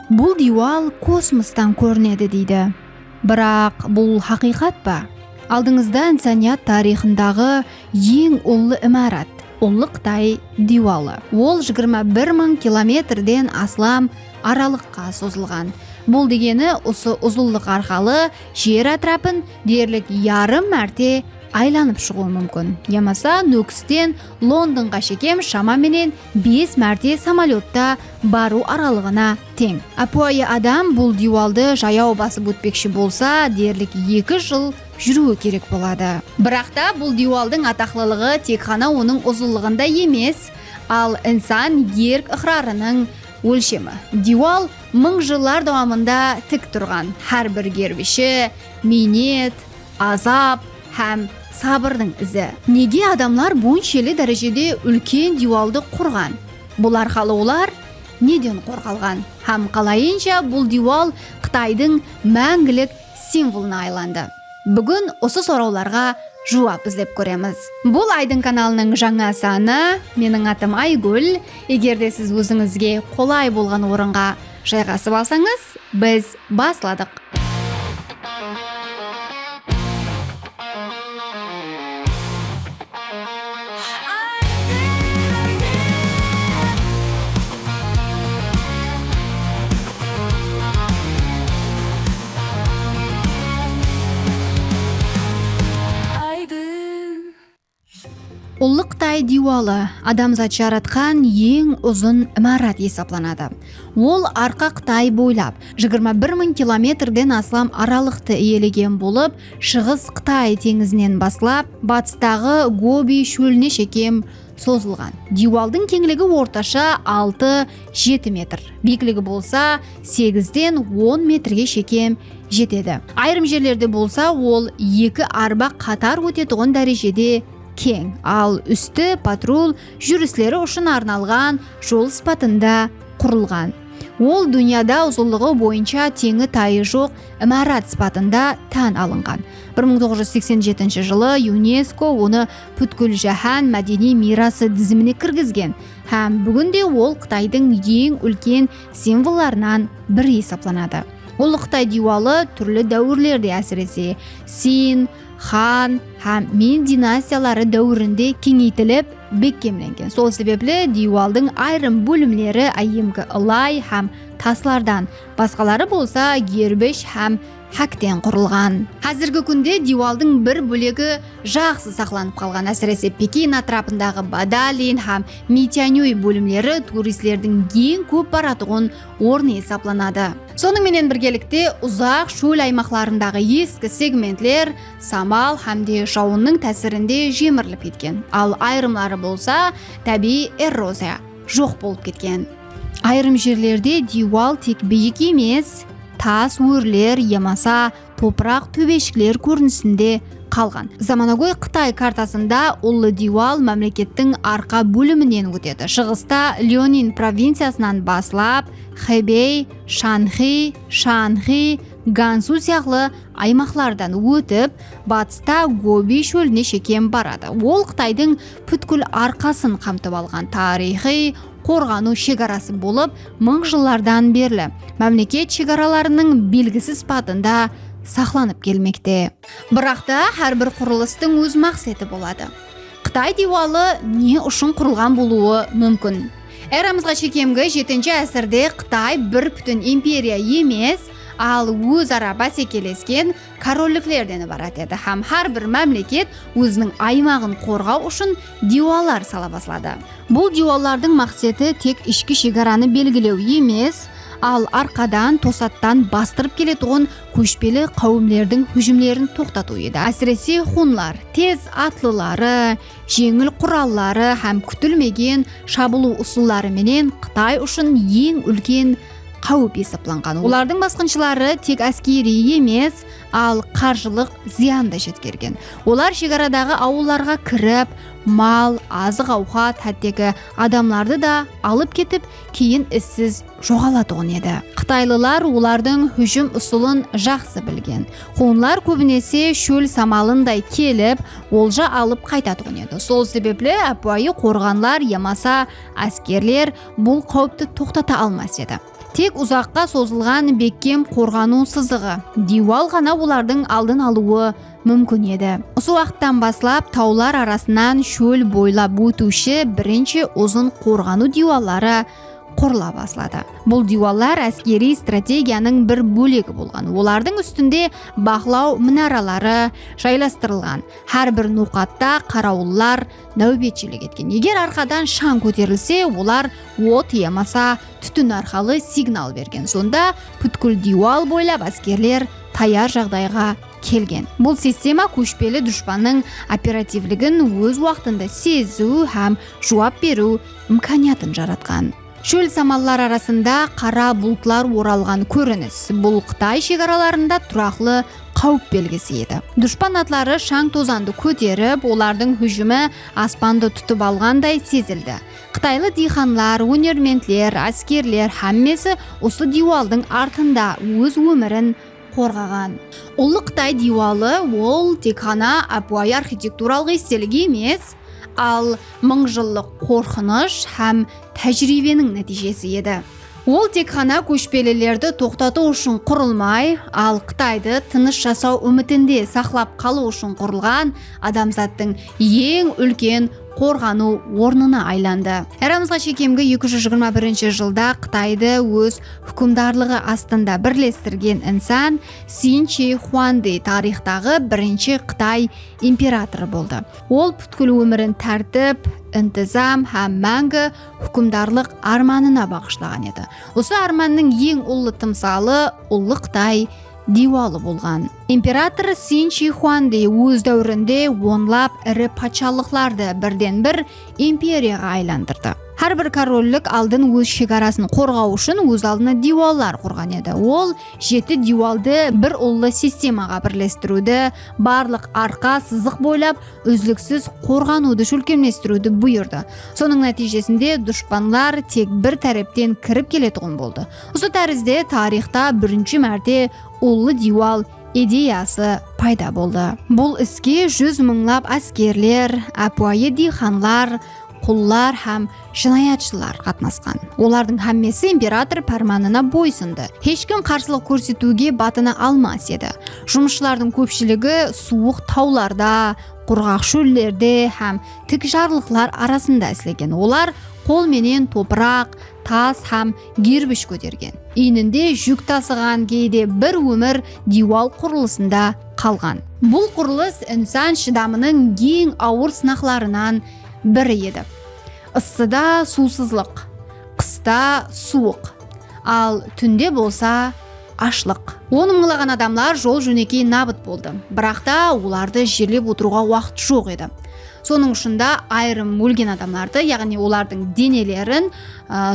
Бұл дюал космостан көрінеді дейді. Бірақ бұл хақиқат па? Алдыңызда инсаният тарихындағы ең ұлы имарат, ұлы Қытай дюалы. Ол 21 000 километрден аслам аралыққа созылған. Бұл дегені осы ұзылдық арқалы жер атрапын дерлік ярым мәрте айланып шығуы мүмкін. Ямаса Нөкістен Лондонға шекем шамаменен 5 мәрте самолетта бару аралығына тең. Апуайы адам бұл дюалды жаяу басып өтпекші болса, дерлік 2 жыл жүруі керек болады. Бірақ та бұл дюалдың атақлылығы тек қана оның ұзылығында емес, ал инсан ерк ықрарының өлшемі. Дюал 1000 жылдар давамында тік тұрған. Әрбір гербеші, минет, азап һәм сабырдың ізі. Неге адамлар бұншелі дәрежеде үлкен дюалды құрған? Бұл арқалы олар неден қорғалған? Һәм қалайынша бұл дюал Қытайдың мәңгілік символына айланды? Бүгін осы сұрауларға жауап іздеп көреміз. Бұл Айдың каналының жаңа саны. Менің атым Айгүл. Егерде сіз өзіңізге қолай болған орынға жайғасып алсаңыз, біз басладық. Ұлы Қытай дюалы адамзат жаратқан ең ұзын имарат есептелінеді. Ол арқа Қытай бойлап 21 000 километрден аслам аралықты иелеген болып, шығыс Қытай теңізінен бастап, батыстағы Гоби шөліне шекем созылған. Дюалдың кеңлігі орташа 6-7 метр. Биіктігі болса 8-ден 10 метрге шекем жетеді. Айрым жерлерде болса, ол 2 арба қатар өтетіғын дәрежеде кең, ал үсті патрул жүріслері үшін арналған жол спатында құрылған. Ол дүнияда ұзынлығы бойынша теңі тайы жоқ имарат спатында тән алынған. 1987 жылы ЮНЕСКО оны бүткіл жаһан мәдени мирасы тізіміне кіргізген, һәм бүгінде ол Қытайдың ең үлкен символларынан бірі есептелінеді. Ұлы Қытай дюалы түрлі дәуірлерде, әсіресе Син, Хан һәм Мин династиялары дәуірінде кеңейтіліп бекемленген. Сол себеплі дюалдың айрым бөлімлері айымғы ылай һәм таслардан, басқалары болса гербеш һәм хәктен құрылған. Қазіргі күнде дюалдың бір бөлігі жақсы сақланып қалған. Әсіресе Пекин атрапындағы Бадалин һәм Митянюй бөлімлері туристердің ең көп баратығын орны есептелінеді. Сонымен біргелікте ұзақ шөл аймақтарындағы ескі сегментлер самал һәмде жауынның тәсірінде жеміріліп кеткен. Ал айрымлары болса табиғи эрозия жоқ болып кеткен. Айрым жерлерде дюал тек биік емес, тас өрлер, ямаса топырақ төбешкілер көрінісінде қалған. Заманауи Қытай картасында ұлы дюал мемлекеттің арқа бөлімінен өтеді. Шығыста Леонин провинциясынан басылап, Хэбэй, Шанхи, Гансу сияқты аймақтардан өтіп, батыста Гоби шөліне шекем барады. Ол Қытайдың бүткіл арқасын қамтып алған тарихи қорғану шекарасы болып, 1000 жылдардан берлі мемлекет шекараларының белгісіз спатында сақланып келмекте. Бірақ та әрбір құрылыстың өз мақсаты болады. Қытай дюалы не үшін құрылған болуы мүмкін? Эрамызға шекемгі 7-ші әсірде Қытай бір бүтін империя емес, ал өзара бәсекелескен корольдіктерден барат еді. Һәм әрбір мемлекет өзінің аймағын қорғау үшін дюалар сала бастады. Бұл дюалардың мақсаты тек ішкі шекараны белгілеу емес, ал арқадан, тосаттан бастырып келетұғын көшпелі қауымлердің хүжімлерін тоқтату еді. Әсіресе хунлар, тез атлылары, жеңіл құраллары һәм күтілмеген шабылу ұсыллары менен Қытай үшін ең үлкен қауіп есептелінген. Олардың басқыншылары тек әскери емес, ал қаржылық зиянды жеткерген. Олар шекарадағы ауылдарға кіріп, мал, азық ауқат, хәттегі адамларды да алып кетіп, кейін іссіз жоғалатуын еді. Қытайлылар олардың хүжім ұсылын жақсы білген. Хунлар көбінесе шөл самалындай келіп, олжа алып қайтатуын еді. Сол себеплі әпуайы қорғанлар, ямаса әскерлер бұл қауіпті тоқтата алмас еді. Тек ұзаққа созылған беккем қорғану сызығы, дивал ғана олардың алдын алуы мүмкін еді. Осы уақыттан баслап таулар арасынан шөл бойлап өтуші бірінші ұзын қорғану диваллары құрыла бастады. Бұл диваллар әскери стратегияның бір бөлігі болған. Олардың үстінде бақылау мұнаралары жайластырылған. Әр бір ноқатта қарауыллар нәубетшілік еткен. Егер арқадан шаң көтерілсе, олар от ямаса түтін арқылы сигнал берген. Сонда бүткіл дивал бойлап әскерлер таяр жағдайға келген. Бұл система көшпелі дұшпанның оперативлігін өз уақытында сезу һәм жауап беру имканиятын жаратқан. Шөл самаллар арасында қара бұлтлар оралған көрініс. Бұл Қытай шекараларында тұрақлы қауіп белгісі еді. Дұшпан атлары шаң тозанды көтеріп, олардың хүжімі аспанды тұтып алғандай сезілді. Қытайлы диханлар, өнерментлер, әскерлер һәммесі осы дивалдың артында өз өмірін қорғаған. Ұлы Қытай дивалы ол тек қана әпуай архитектуралық естелік емес, ал мыңжылдық қорқыныш һәм тәжірибенің нәтижесі еді. Ол тек қана көшпелілерді тоқтату үшін құрылмай, ал Қытайды тыныш жасау үмітінде сақлап қалу үшін құрылған адамзаттың ең үлкен қорғану орнына айланды. Эрамызға шекемгі 221 жылда Қытайды өз хүкімдарлығы астында бірлестірген инсан Син Чи Хуанди тарихтағы бірінші Қытай императоры болды. Ол бүткіл өмірін тәртіп, интизам һәм мәңгі хүкімдарлық арманына бағыштаған еді. Осы арманның ең ұлы тымсалы ұлы Қытай дивалы болған. Император Син Чи Хуанди өз дәуірінде онлап ірі патшалықларды бірден бір империяға айландырды. Әрбір корольлік алдын өз шекарасын қорғау үшін өз алдына диваллар құрған еді. Ол 7 дивалды бір ұлы системаға бірлестіруді, барлық арқа сызық бойлап үзліксіз қорғануды шөлкемлестіруді бұйырды. Соның нәтижесінде дұшпанлар тек бір тәрептен кіріп келетұғын болды. Осы тәрізде тарихта бірінші мәрте ұлы дивал идеясы пайда болды. Бұл іске 100 мыңлап әскерлер, әпуайы диханлар, құллар һәм жинаятшылар қатнасқан. Олардың һәммесі император пәрманына бойсынды. Ешкім қарсылық көрсетуге батына алмас еді. Жұмысшылардың көпшілігі суық тауларда, құрғақ шөллерде һәм тік жарлықлар арасында істеген. Олар қолменен топырақ, тас һәм гербіш көтерген. Иінінде жүк тасыған, кейде бір өмір дивал құрылысында қалған. Бұл құрылыс инсан шыдамының ең ауыр сынақларынан бірі еді. Ысыда сусызлық, қыста суық, ал түнде болса ашлық. 10 мыңлаған адамлар жол жөнекей набыт болды. Бірақ та оларды жерлеп отыруға уақыт жоқ еді. Соның ұшында айрым өлген адамларды, яғни олардың денелерін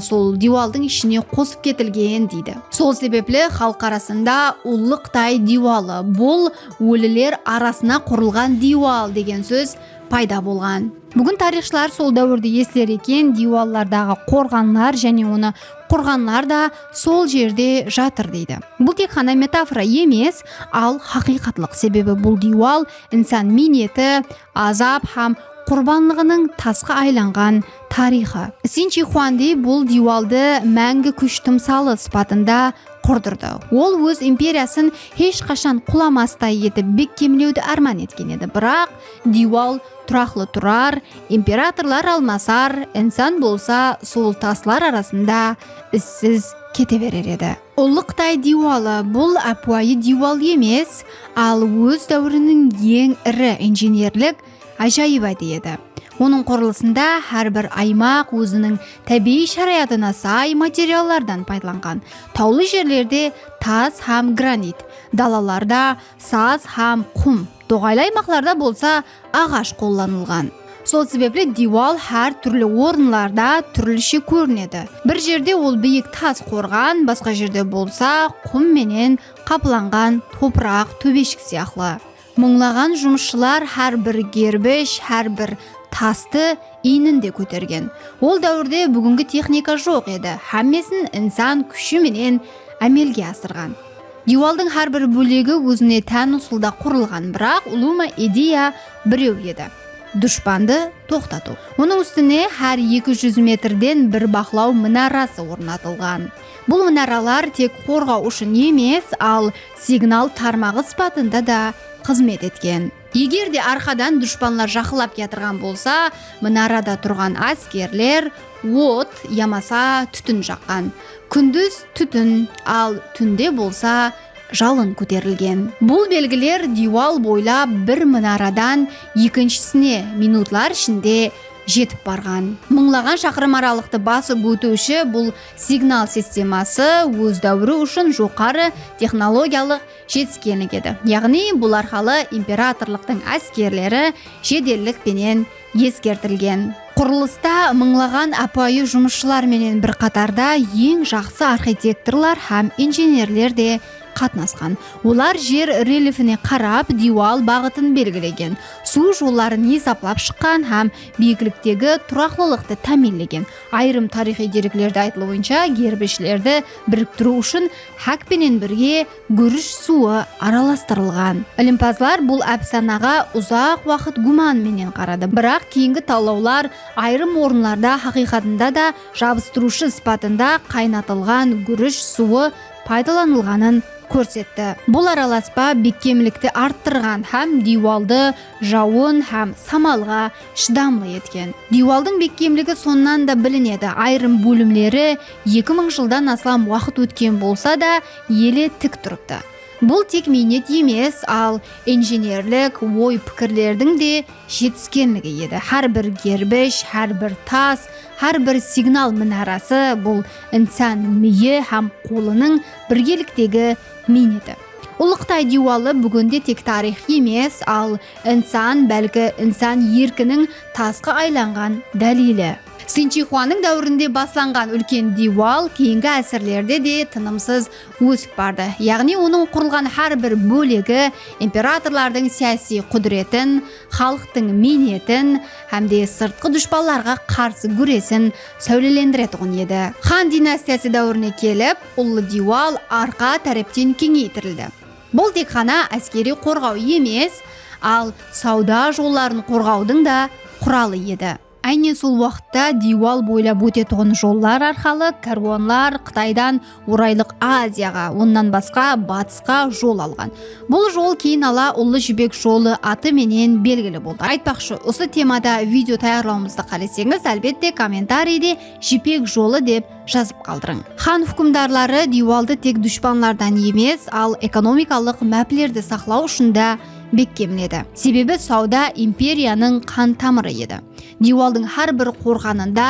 сол дивалдың ішіне қосып кетілген дейді. Сол себеплі халық арасында ұлы Қытай дивалы, бұл өлілер арасына құрылған дивал деген сөз пайда болған. Бүгін тарихшылар сол дәуірді естер екен, диваллардағы қорғанлар және оны құрғанлар да сол жерде жатыр дейді. Бұл тек қана метафора емес, ал хақиқатлық. Себебі бұл дивал инсан минеті, азап һәм құрбанлығының тасқа айланған тарихы. Син Чи Хуанди бұл дивалды мәңгі күш тымсалы сипатында құрдырды. Ол өз империясын ешқашан құламастай етіп бекемлеуді арман еткен еді. Бірақ дивал тұрақлы тұрар, императорлар алмасар, инсан болса сол таслар арасында іссіз кете берер еді. Ұлы Қытай дивалы бұл әпуайы дивал емес, ал өз дәуірінің ең ірі инженерлік ажайып еді. Оның құрылысында әрбір аймақ өзінің табиғи шариатына сай материалдардан пайдаланған. Таулы жерлерде тас һәм гранит, далаларда саз һәм құм, тоғайлы аймақтарда болса ағаш қолданылған. Сол себеплі дивал әр түрлі орынларда түрліше көрінеді. Бір жерде ол биік тас қорған, басқа жерде болса құм менен қапланған топырақ төбешік сияқты. Мыңлаған жұмысшылар әр бір гербіш, әр бір тасты иінінде көтерген. Ол дәуірде бүгінгі техника жоқ еді. Һәммесін инсан күші менен әмелге асырған. Дивалдың әрбір бөлігі өзіне тән ұсылда құрылған, бірақ ұлыма идея біреу еді. дұшпанды тоқтату. Оның үстіне әр 200 метрден бір бақылау мұнарасы орнатылған. Бұл мұнаралар тек қорғау үшін емес, ал сигнал тармағы сипатында да қызмет еткен. Егер де арқадан дұшпанлар жақылап кетірген болса, мұнарада тұрған әскерлер от ямаса түтін жаққан. Күндіз түтін, ал түнде болса жалын көтерілген. Бұл белгілер Дюваль бойлап бір мұнарадан екіншісіне минутлар ішінде жетіп барған. Мыңлаған шақырым аралықты басып өтуші бұл сигнал системасы өз дәуірі үшін жоғары технологиялық жетіскенлік еді. Яғни бұл арқылы императорлықтың әскерлері жеделдікпенен ескертілген. Құрылыста мыңлаған апайы жұмысшылар менен бір қатарда ең жақсы архитекторлар һәм инженерлер де қатынасқан. Олар жер рельефіне қарап Дюваль бағытын белгілеген, су жолдарын есептеп шыққан һәм биіктіктегі тұрақтылықты тәмінлеген. Айрым тарихи деректерде айтылуынша, гербешілерді біріктіру үшін хакпенен бірге гүріш суы араластырылған. Илімпазлар бұл әпсанаға ұзақ уақыт гуманменен қарады. Бірақ кейінгі талдаулар айрым орынларда хақиқатында да жабыстырушы сипатында қайнатылған гүріш суы пайдаланылғанын көрсетті. Бұл араласпа бекемлікті арттырған һәм Дювальды жауын һәм самалға шыдамлы еткен. Дювальдың бекемлігі соннан да білінеді. Айрым бөлімлері 2000 жылдан астам уақыт өткен болса да елі тік тұрыпты. Бұл тек минет емес, ал инженерлік ой пікірлердің де жетіскенлігі еді. Әр бір гербеш, әр бір тас, әр бір сигнал мұнарасы бұл инсан миы һәм қолының біргеліктегі минеті. Ұлықтай Дювальы бүгінде тек тарих емес, ал инсан бәлкі инсан еркінің тасқа айланған дәлелі. Синчхуаның дәуірінде басланған үлкен Дюваль кейінгі әсірлерде де тынымсыз өсіп барды. Яғни оның құрылған әр бір бөлігі императорлардың саяси құдіретін, халықтың минетін, һәмде сыртқы дұшпанларға қарсы күресін сәулелендіретұғын еді. Хан династиясы дәуіріне келіп, ұлы Дюваль арқа тараптен кеңейтірілді. Бұл тек қана әскери қорғау емес, ал сауда жолларын қорғаудың да құралы еді. Айне сол уақытта Дюваль бойлап өтетұғын жоллар арқылы каруанлар Қытайдан Орайлық Азияға, оннан басқа батысқа жол алған. Бұл жол кейін ала Ұлы Жібек жолы аты менен белгілі болды. Айтпақшы, осы темада видео таярлауымызды қалесеңіз, әлбетте комментарийде Жібек жолы деп жазып қалдырың. Хан хүкімдарлары Дювальды тек дұшпанлардан емес, ал экономикалық мәпілерді сақлау үшін да бекемледі. Себебі сауда империяның қан тамыры еді. Дювальдың әр бір қорғанында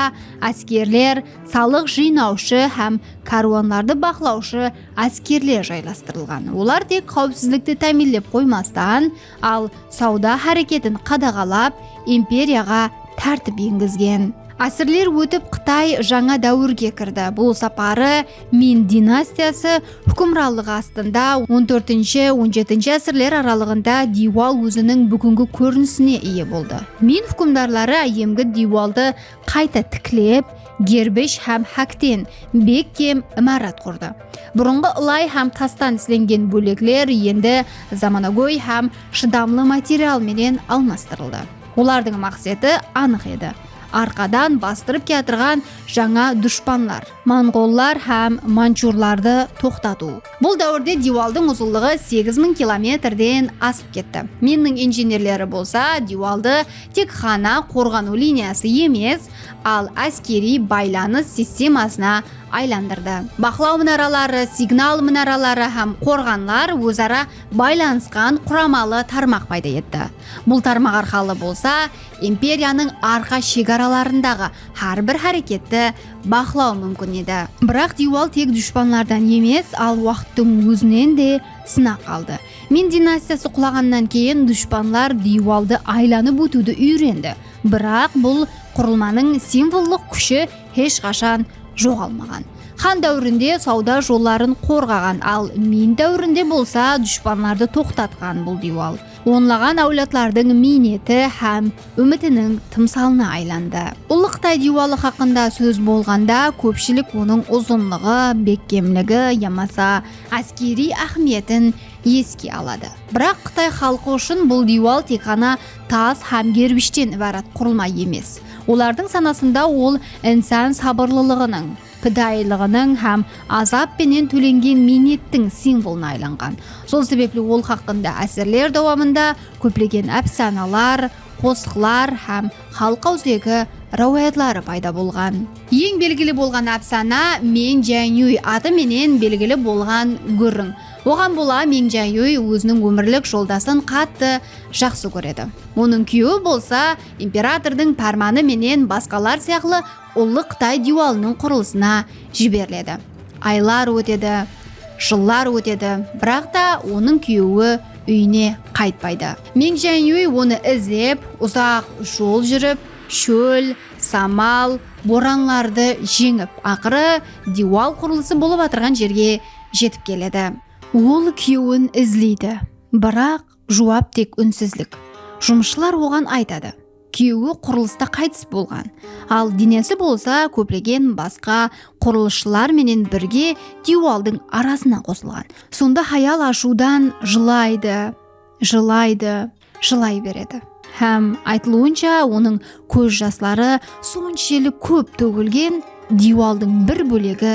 әскерлер, салық жинаушы һәм каруанларды бақылаушы әскерлер жайластырылған. Олар тек қауіпсіздікті тәмінлеп қоймастан, ал сауда әрекетін қадағалап, империяға тәртіп енгізген. Әсірлер өтіп Қытай жаңа дәуірге кірді. Бұл сапары Мин династиясы хүкімранлығы астында 14-17 әсірлер аралығында Дюваль өзінің бүгінгі көрінісіне ие болды. Мин хүкімдарлары әйемгі Дювальды қайта тіклеп, гербеш һәм хактен бекем имарат құрды. Бұрынғы ылай һәм тастан сіленген бөліклер енді заманауи һәм шыдамлы материал менен алмастырылды. Олардың мақсаты анық еді. Арқадан бастырып кетірген жаңа дұшпанлар, монғоллар һәм манчурларды тоқтату. Бұл дәуірде Дювальдың ұзынлығы 8000 километрден асып кетті. Миннің инженерлері болса, Дювальды тек қана қорғану линиясы емес, ал әскери байланыс системасына айландырды. Бақылау мұнаралары, сигнал мұнаралары һәм қорғанлар өзара байланысқан құрамалы тармақ пайда етті. Бұл тармақ арқылы болса, империяның арқа шекараларындағы әр бір әрекетті бақылау мүмкін еді. Бірақ Дюваль тек дұшпанлардан емес, ал уақыттың өзінен де сынақ алды. Мин династиясы құлағаннан кейін дұшпанлар Дювальды айланып өтуді үйренді. Бірақ бұл құрылманың символдық күші ешқашан жоғалмаған. Хан дәуірінде сауда жолларын қорғаған, ал Мин дәуірінде болса дұшпанларды тоқтатқан бұл Дюваль. Онлаған әулетлардың минеті һәм үмітінің тымсалына айланды. Ұлы Қытай Дювалі хақында сөз болғанда, көпшілік оның ұзынлығы, бекемлігі, ямаса әскери ахметін еске алады. Бірақ Қытай халқы үшін бұл дюал тек қана тас һәм кірпіштен ібарат құрылма емес. Олардың санасында ол инсан сабырлылығының, пидайлығының һәм азап пенен төленген минеттің символына айланған. Сол себепле ол хақында әсерлер давамында көплеген әпсаналар, қосқылар һәм халқа өзегі рауаятлары пайда болған. Ең белгілі болған әпсана Мен Жаңюй аты менен белгілі болған гүрің. Оған бола Мен Жаңюй өзінің өмірлік жолдасын қатты жақсы көреді. Оның күйеуі болса императордың парманы менен басқалар сияқты ұлы Қытай дюалының құрылысына жіберіледі. Айлар өтеді, жылдар өтеді, бірақ та оның күйеуі үйіне қайтпайды. Мен Жаңюй оны іздеп, ұзақ жол жүріп, шөл, самал, боранларды жеңіп, ақыры дюал құрылысы болып атырған жерге жетіп келеді. Ол күйеуін ізлейді, бірақ жауап тек үнсізлік. Жұмысшылар оған айтады: күйеуі құрылыста қайтыс болған, ал денесі болса көплеген басқа құрылысшылар менен бірге дюалдың арасына қосылған. Сонда хаял ашудан жылай береді. Һәм айтылуынша оның көз жаслары соншелік көп төгілген, дюалдың бір бөлегі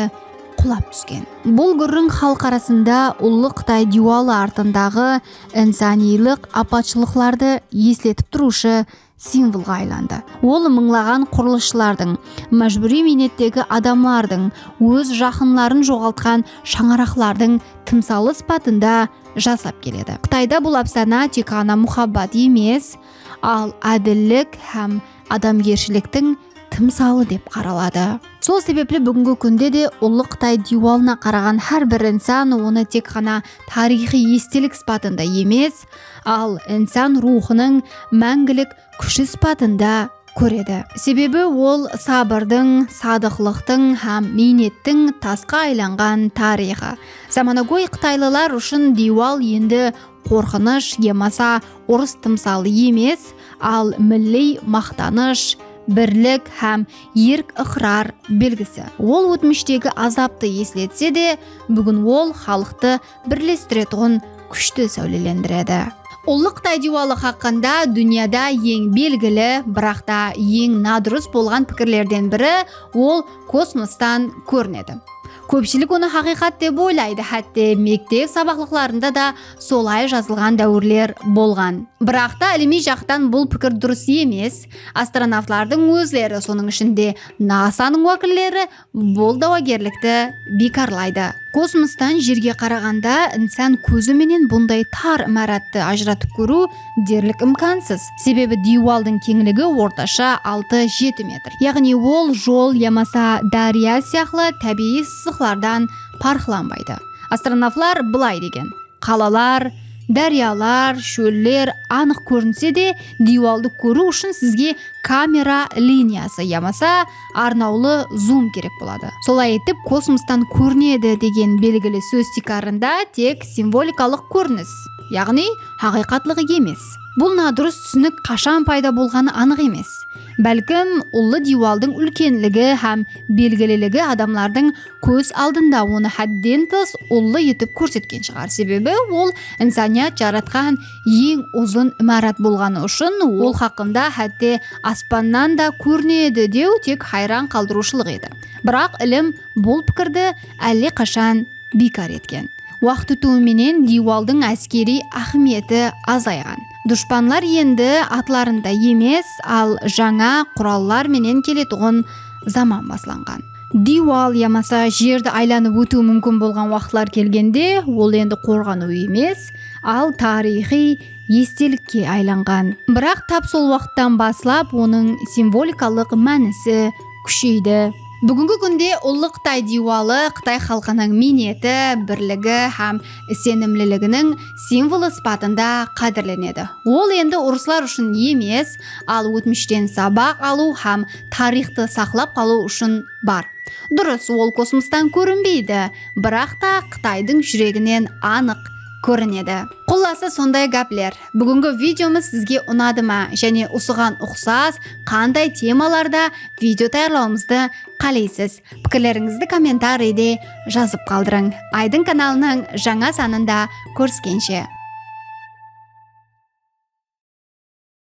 құлап түскен. Бұл гүрің халық арасында ұлы Қытай дюалы артындағы инсанилық апатшылықтарды еслетіп тұрушы символға айланды. Ол мыңлаған құрылысшылардың, мәжбүри минеттегі адамлардың, өз жақынларын жоғалтқан шаңырақлардың тымсалы спатында жасап келеді. Қытайда бұл әпсана тек қана мұхаббат емес, ал әділдік һәм адамгершіліктің тымсалы деп қаралады. Сол себепле бүгінгі күнде де ұлы Қытай дюалына қараған әрбір инсан оны тек қана тарихи естелік спатында емес, ал инсан рухының мәңгілік күші спатында көреді. Себебі ол сабырдың, садықлықтың һәм минеттің тасқа айланған тарихы. Заманауи қытайлылар үшін дюал енді қорқыныш емаса ұрыс тымсалы емес, ал милли мақтаныш, бірлік һәм ерк ықрар белгісі. Ол өтміштегі азапты еслетсе де, бүгін ол халықты бірлестіретұғын күшті сәулелендіреді. Ұлы Қытай дюалы хақында дүнияда ең белгілі, бірақ та ең надырыс болған пікірлерден бірі ол космостан көрінеді. Көпшілік оны хақиқат деп ойлайды, хәтте мектеп сабақлықларында да солай жазылған дәуірлер болған. Бірақ та іліми жақтан бұл пікір дұрыс емес. Астронавтлардың өзлері, соның ішінде НАСАның уәкілдері бұл дауагерлікті бекарлайды. Космостан жерге қарағанда инсан көзі менен бұндай тар имаратты ажыратып көру дерлік имкансыз. Себебі дюалдың кеңлігі орташа 6-7 метр. Яғни ол жол ямаса дария сияқты табиғи сызықлардан парқланбайды. Астронавтлар былай деген: қалалар, дариялар, шөллер анық көрінсе де, дюалды көру үшін сізге камера линиясы ямаса арнаулы зум керек болады. Солай етіп космостан көрінеді деген белгілі сөз тикарында тек символикалық көрініс, яғни хақиқатлығы емес. Бұл надырыс түсінік қашан пайда болғаны анық емес. Бәлкім ұлы дюалдың үлкенлігі һәм белгілілігі адамлардың көз алдында оны хәдден тыс ұлы етіп көрсеткен шығар. Себебі ол инсаният жаратқан ең ұзын имарат болғаны үшін ол хақында хәтте аспаннан да көрінеді деу тек хайран қалдырушылық еді. Бірақ ілім бұл пікірді әлі қашан бекар еткен. Уақыт өтуіменен дюалдың әскери ахметі азайған. Дұшпанлар енді атларында емес, ал жаңа құраллар менен келетұғын заман басланған. Дюал ямаса жерді айланып өту мүмкін болған уақытлар келгенде, ол енді қорғану емес, ал тарихи естелікке айланған. Бірақ тап сол уақыттан баслап оның символикалық мәнісі күшейді. Бүгінгі күнде ұлы Қытай дюалы Қытай халқының минеті, бірлігі һәм сенімлілігінің символы спатында қадірленеді. Ол енді ұрыслар үшін емес, ал өтміштен сабақ алу һәм тарихты сақлап қалу үшін бар. Дұрыс, ол космостан көрінбейді, бірақ та Қытайдың жүрегінен анық көрінеді. Құласы сондай гәплер. Бүгінгі видеомыз сізге ұнады ма? Және осыған ұқсас қандай темаларда видео таярлауымызды қалайсыз? Пікірлеріңізді комментарийде жазып қалдырың. Айдың каналының жаңа санында көріскенше.